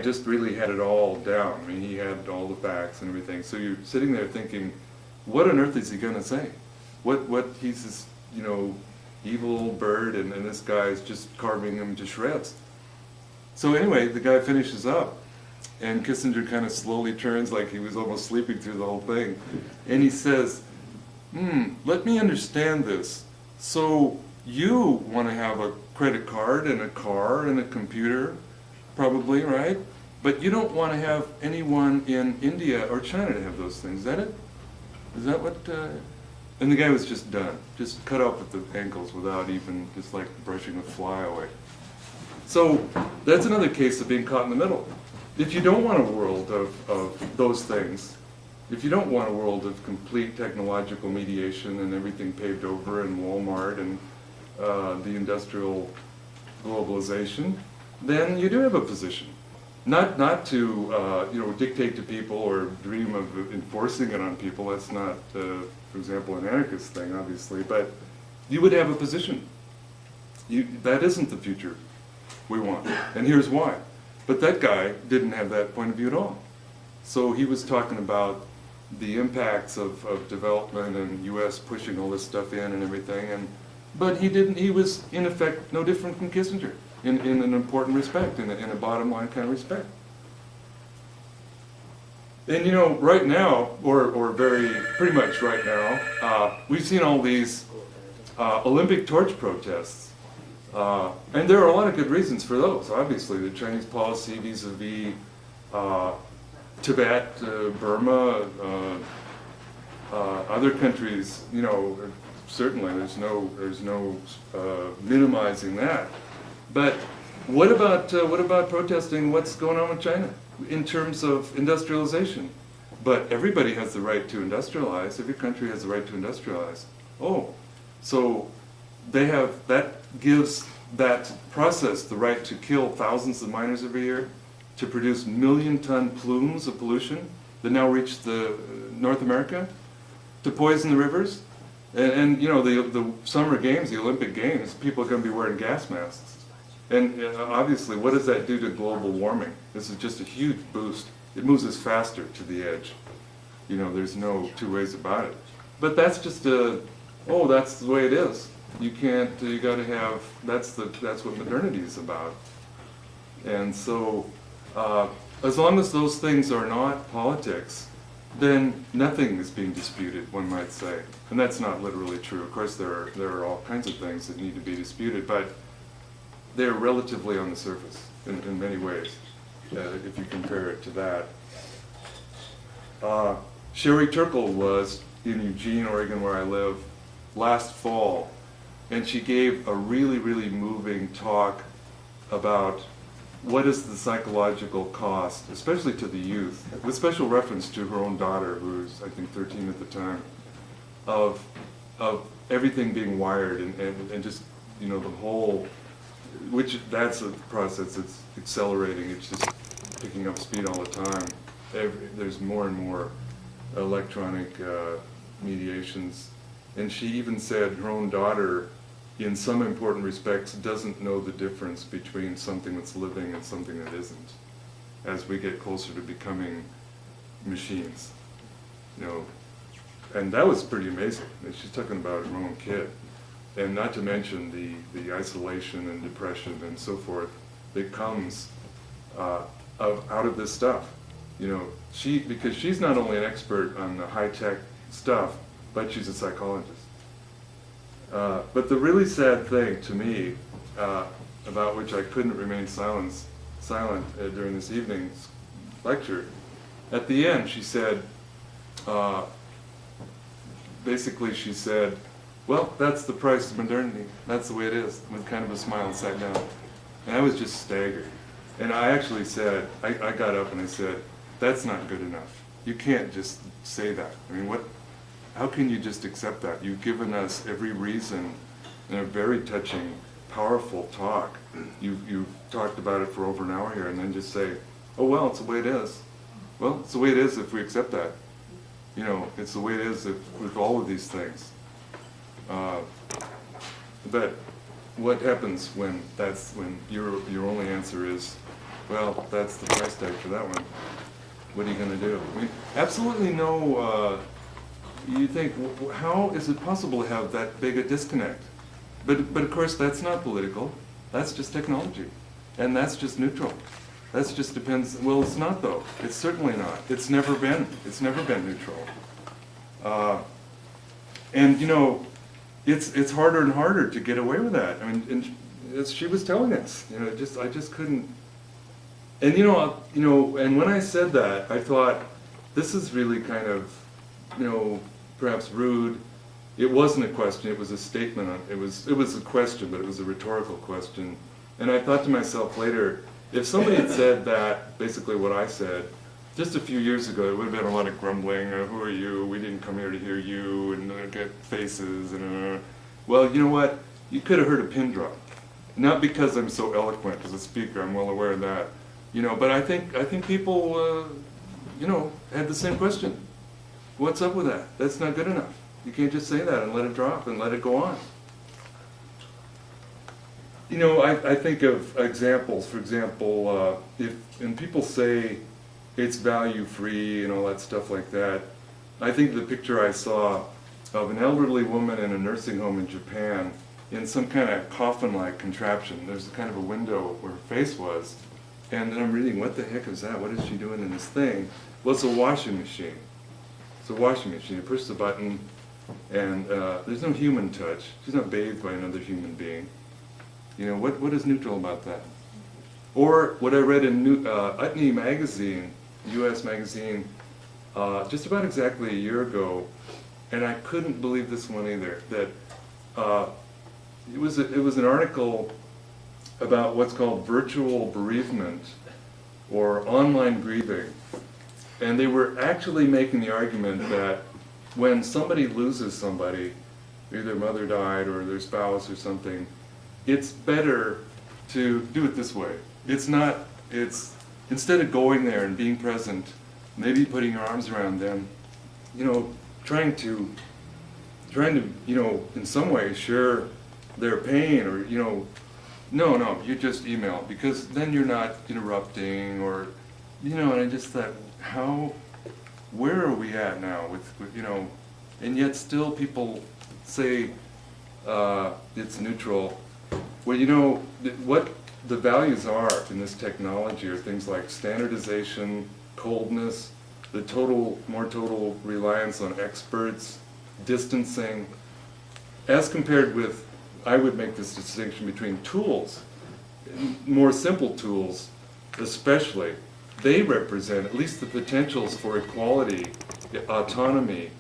just really had it all down. I mean, he had all the facts and everything. So you're sitting there thinking, what on earth is he going to say? What he's this, evil bird, and this guy is just carving him to shreds. So anyway, the guy finishes up, and Kissinger kind of slowly turns like he was almost sleeping through the whole thing. And he says, let me understand this. So you want to have a credit card and a car and a computer, probably, right? But you don't want to have anyone in India or China to have those things. Is that it? Is that what... And the guy was just done. Just cut off at the ankles without even just like brushing a fly away. So that's another case of being caught in the middle. If you don't want a world of those things, if you don't want a world of complete technological mediation and everything paved over and Walmart and the industrial globalization, then you do have a position. Not to dictate to people or dream of enforcing it on people. That's not, for example, an anarchist thing, obviously. But you would have a position. That isn't the future we want, and here's why. But that guy didn't have that point of view at all. So he was talking about the impacts of development and U.S. pushing all this stuff in and everything, but he didn't. He was in effect no different from Kissinger in an important respect, in a bottom line kind of respect. And right now, or pretty much right now, we've seen all these Olympic torch protests. And there are a lot of good reasons for those. Obviously, the Chinese policy vis-a-vis Tibet, Burma, other countries. Certainly there's no minimizing that. But what about protesting what's going on with China in terms of industrialization? But everybody has the right to industrialize. Every country has the right to industrialize. Oh, so that gives that process the right to kill thousands of miners every year, to produce million-ton plumes of pollution that now reach the North America, to poison the rivers, and the summer games, the Olympic Games, people are going to be wearing gas masks. And obviously, what does that do to global warming? This is just a huge boost. It moves us faster to the edge. There's no two ways about it. But that's just that's the way it is. You got to have, that's what modernity is about. And so, as long as those things are not politics, then nothing is being disputed, one might say. And that's not literally true. Of course, there are all kinds of things that need to be disputed, but they're relatively on the surface in many ways, if you compare it to that. Sherry Turkle was in Eugene, Oregon, where I live, last fall, and she gave a really, really moving talk about what is the psychological cost, especially to the youth, with special reference to her own daughter, who was, I think, 13 at the time, of everything being wired and just, the whole, which that's a process that's accelerating. It's just picking up speed all the time. There's more and more electronic mediations. And she even said her own daughter, in some important respects, doesn't know the difference between something that's living and something that isn't, as we get closer to becoming machines. And that was pretty amazing. And she's talking about her own kid. And not to mention the isolation and depression and so forth that comes out of this stuff. Because she's not only an expert on the high-tech stuff, but she's a psychologist. But the really sad thing to me, about which I couldn't remain silent during this evening's lecture, at the end she said, basically she said, well, that's the price of modernity. That's the way it is, with kind of a smile, and sat down. And I was just staggered. And I actually said, I got up and I said, that's not good enough. You can't just say that. I mean, how can you just accept that? You've given us every reason in a very touching, powerful talk. You've talked about it for over an hour here, and then just say, oh, well, it's the way it is. Well, it's the way it is if we accept that. It's the way it is with all of these things. But what happens when your only answer is, Well, that's the price tag for that one. What are you going to do? I mean, absolutely no, you think, how is it possible to have that big a disconnect? But of course, that's not political. That's just technology. And that's just neutral. That's just depends, well, it's not though. It's certainly not. It's never been neutral. And you know, it's harder and harder to get away with that. I mean, and as she was telling us, you know, I just couldn't. And you know, and when I said that, I thought, this is really kind of, you know, perhaps rude. It wasn't a question, it was a statement. It was a question, but it was a rhetorical question. And I thought to myself later, if somebody had said that, basically what I said, just a few years ago, there would have been a lot of grumbling, who are you, we didn't come here to hear you, and get faces, and well, you know what, you could have heard a pin drop. Not because I'm so eloquent as a speaker, I'm well aware of that. You know, but I think people, you know, had the same question. What's up with that? That's not good enough. You can't just say that and let it drop and let it go on. You know, I think of examples. For example, when people say it's value-free and all that stuff like that, I think the picture I saw of an elderly woman in a nursing home in Japan in some kind of coffin-like contraption. There's kind of a window where her face was. And then I'm reading, what the heck is that? What is she doing in this thing? Well, it's a washing machine. It's a washing machine. You push the button, and there's no human touch. She's not bathed by another human being. You know, what is neutral about that? Or what I read in Utne magazine, U.S. magazine, just about exactly a year ago, and I couldn't believe this one either, that it was an article about what's called virtual bereavement or online grieving. And they were actually making the argument that when somebody loses somebody, either their mother died or their spouse or something, it's better to do it this way. It's instead of going there and being present, maybe putting your arms around them, you know, trying to, you know, in some way share their pain, or, you know, no, you just email, because then you're not interrupting, or, you know, and I just thought, where are we at now with you know, and yet still people say it's neutral. Well, you know, what the values are in this technology are things like standardization, coldness, the more total reliance on experts, distancing, as compared with, I would make this distinction between tools, more simple tools especially. They represent at least the potentials for equality, autonomy,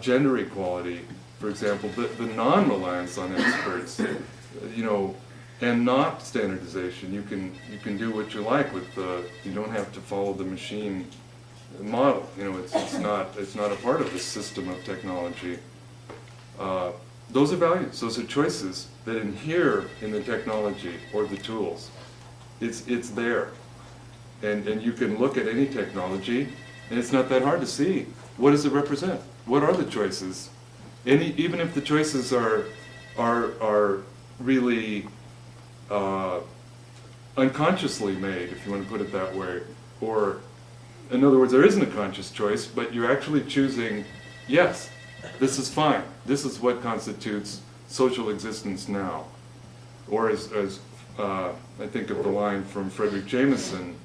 gender equality, for example, the non-reliance on experts, you know, and not standardization. You can do what you like with you don't have to follow the machine model. You know, it's not a part of the system of technology. Those are values. Those are choices that inhere in the technology or the tools. It's there, and you can look at any technology, and it's not that hard to see. What does it represent? What are the choices? Even if the choices are really unconsciously made, if you want to put it that way, or in other words, there isn't a conscious choice, but you're actually choosing, yes, this is fine. This is what constitutes social existence now. Or as I think of the line from Frederick Jameson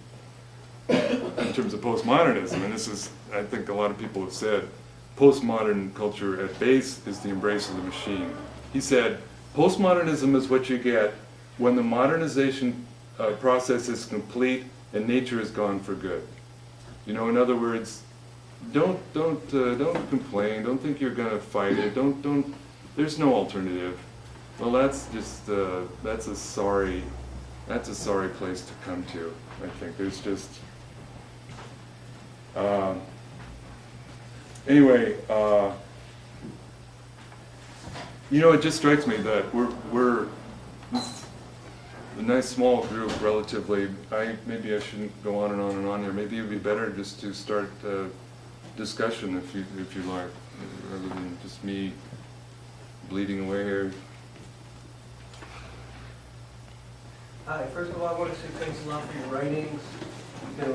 in terms of postmodernism, and this is, I think a lot of people have said, postmodern culture at base is the embrace of the machine. He said, postmodernism is what you get when the modernization process is complete and nature is gone for good. You know, in other words, don't complain. Don't think you're going to fight it. Don't. There's no alternative. Well, that's just that's a sorry place to come to. I think there's just anyway. You know, it just strikes me that we're a nice small group relatively. Maybe I shouldn't go on and on and on here. Maybe it'd be better just to start discussion if you like, rather than just me bleeding away here. Hi, first of all, I want to say thanks a lot for your writings. You know,